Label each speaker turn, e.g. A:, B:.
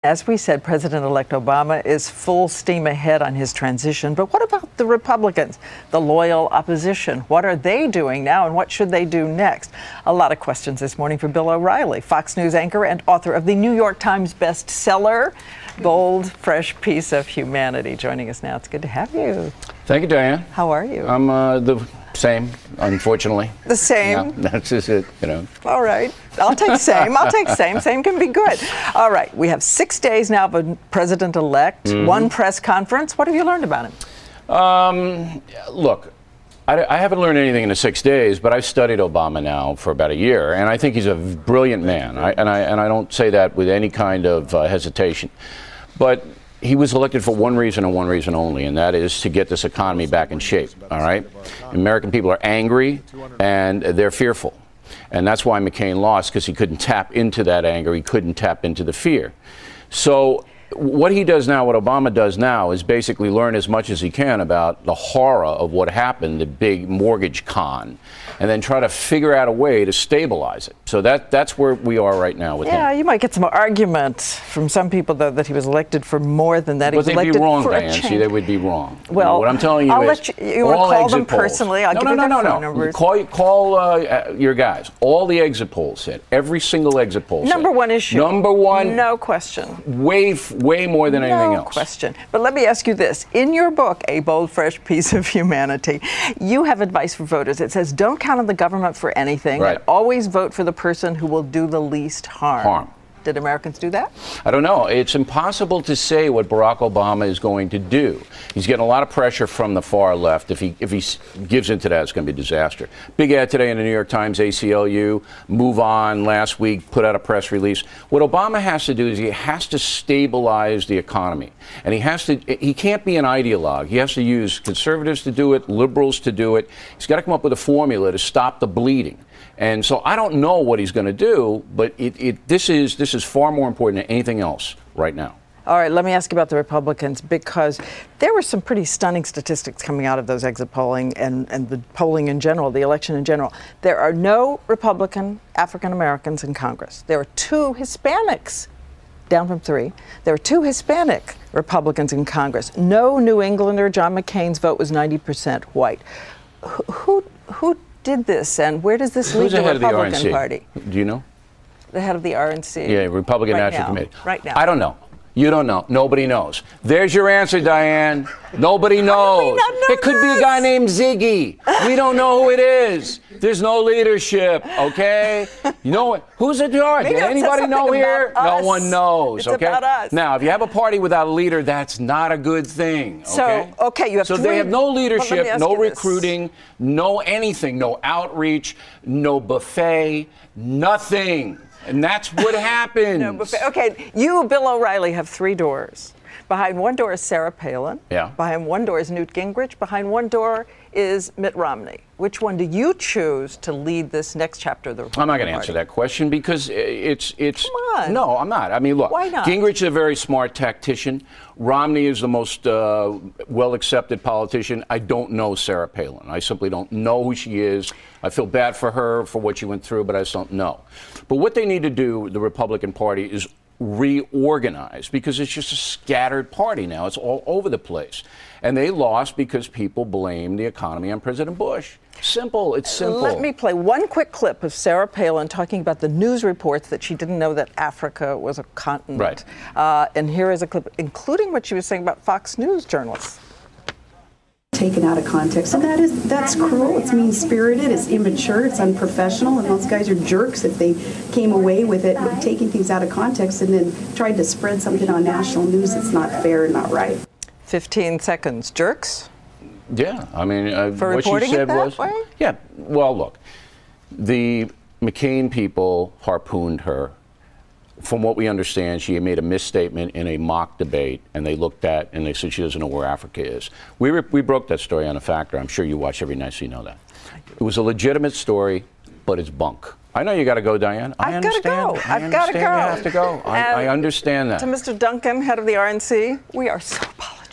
A: As we said, President-elect Obama is full steam ahead on his transition. But what about the Republicans, the loyal opposition? What are they doing now, and what should they do next? A lot of questions this morning for Bill O'Reilly, Fox News anchor and author of the New York Times bestseller, Bold, Fresh Piece of Humanity. Joining us now. It's good to have you.
B: Thank you, Diane.
A: How are you?
B: I'm the same, unfortunately.
A: The same?
B: Yeah, that's just it, you know.
A: All right. I'll take same. I'll take same. Same can be good. All right. We have 6 days now of a president-elect, one press conference. What have you learned about him?
B: Look, I haven't learned anything in the 6 days, but I've studied Obama now for about a year, and I think he's a brilliant man. And I don't say that with any kind of hesitation. But he was elected for one reason and one reason only, and that is to get this economy back in shape, all right? American people are angry, and they're fearful. And that's why McCain lost, because he couldn't tap into that anger. He couldn't tap into the fear. So what he does now, what Obama does now, is basically learn as much as he can about the horror of what happened, the big mortgage con, and then try to figure out a way to stabilize it. So that's where we are right now with him.
A: Yeah, you might get some argument from some people, though, that he was elected for more than that. He was elected
B: they'd be wrong,
A: for a
B: Diane.
A: change.
B: See, they would be wrong.
A: Well,
B: you know, what I'm telling you
A: I'll
B: is,
A: let you want to call them personally. I'll give you their phone numbers.
B: Call your guys. All the exit polls said, every single exit poll said.
A: Number one issue.
B: Number one.
A: No question.
B: Way more than anything else.
A: No question. But let me ask you this. In your book, A Bold, Fresh Piece of Humanity, you have advice for voters. It says, don't count on the government for anything.
B: Right.
A: And always vote for the person who will do the least harm. Did Americans do that?
B: I don't know. It's impossible to say what Barack Obama is going to do. He's getting a lot of pressure from the far left. If he gives into that, it's going to be a disaster. Big ad today in the New York Times, ACLU, Move On last week, put out a press release. What Obama has to do is he has to stabilize the economy. And he can't be an ideologue. He has to use conservatives to do it, liberals to do it. He's got to come up with a formula to stop the bleeding. And so I don't know what he's going to do, but this is far more important than anything else right now.
A: All right, let me ask you about the Republicans, because there were some pretty stunning statistics coming out of those exit polling and the polling in general, the election in general. There are no Republican African Americans in Congress. There are 2 Hispanics, down from 3. There are 2 Hispanic Republicans in Congress. No New Englander. John McCain's vote was 90% white. Who did this, and where does this leave the Republican Party?
B: Do you know?
A: The head of the RNC.
B: Yeah, Republican National Committee.
A: Right now.
B: I don't know. You don't know. Nobody knows. There's your answer, Diane. Nobody knows. It could be a guy named Ziggy. We don't know who it is. There's no leadership, okay? You know what? Who's in charge? Did anybody know here? No one knows, okay?
A: It's about us.
B: Now, if you have a party without a leader, that's not a good thing, okay?
A: So, okay, you have
B: So
A: 3.
B: they have no leadership, no recruiting,
A: this.
B: no anything, no outreach, no buffet, nothing. And that's what happens.
A: No buffet. Okay, you, Bill O'Reilly, have 3 doors. Behind one door is Sarah Palin.
B: Yeah.
A: Behind one door is Newt Gingrich. Behind one door is Mitt Romney. Which one do you choose to lead this next chapter of the Republican
B: I'm not going to answer that question, because it's.
A: Come on.
B: No, I'm not. I mean, look.
A: Why not?
B: Gingrich is a very smart tactician. Romney is the most well-accepted politician. I don't know Sarah Palin. I simply don't know who she is. I feel bad for her for what she went through, but I just don't know. But what they need to do, the Republican Party, is reorganize, because it's just a scattered party now. It's all over the place. And they lost because people blame the economy on President Bush. Simple. It's simple.
A: Let me play one quick clip of Sarah Palin talking about the news reports that she didn't know that Africa was a continent.
B: Right.
A: And here is a clip, including what she was saying about Fox News journalists.
C: Taken out of context, and that's cruel. It's mean-spirited. It's immature. It's unprofessional. And those guys are jerks if they came away with it, taking things out of context, and then tried to spread something on national news that's not fair and not right.
A: 15 seconds. Jerks?
B: Yeah, I mean,
A: for
B: what she said was,
A: way?
B: Yeah. Well, look, the McCain people harpooned her. From what we understand, she made a misstatement in a mock debate, and they looked at and they said she doesn't know where Africa is. We broke that story on A Factor. I'm sure you watch every night, so you know that. It was a legitimate story, but it's bunk. I know you got to go, Diane.
A: I've got to go. I've got to go.
B: You have to go. I understand that.
A: To Mr. Duncan, head of the RNC, we are so apologetic.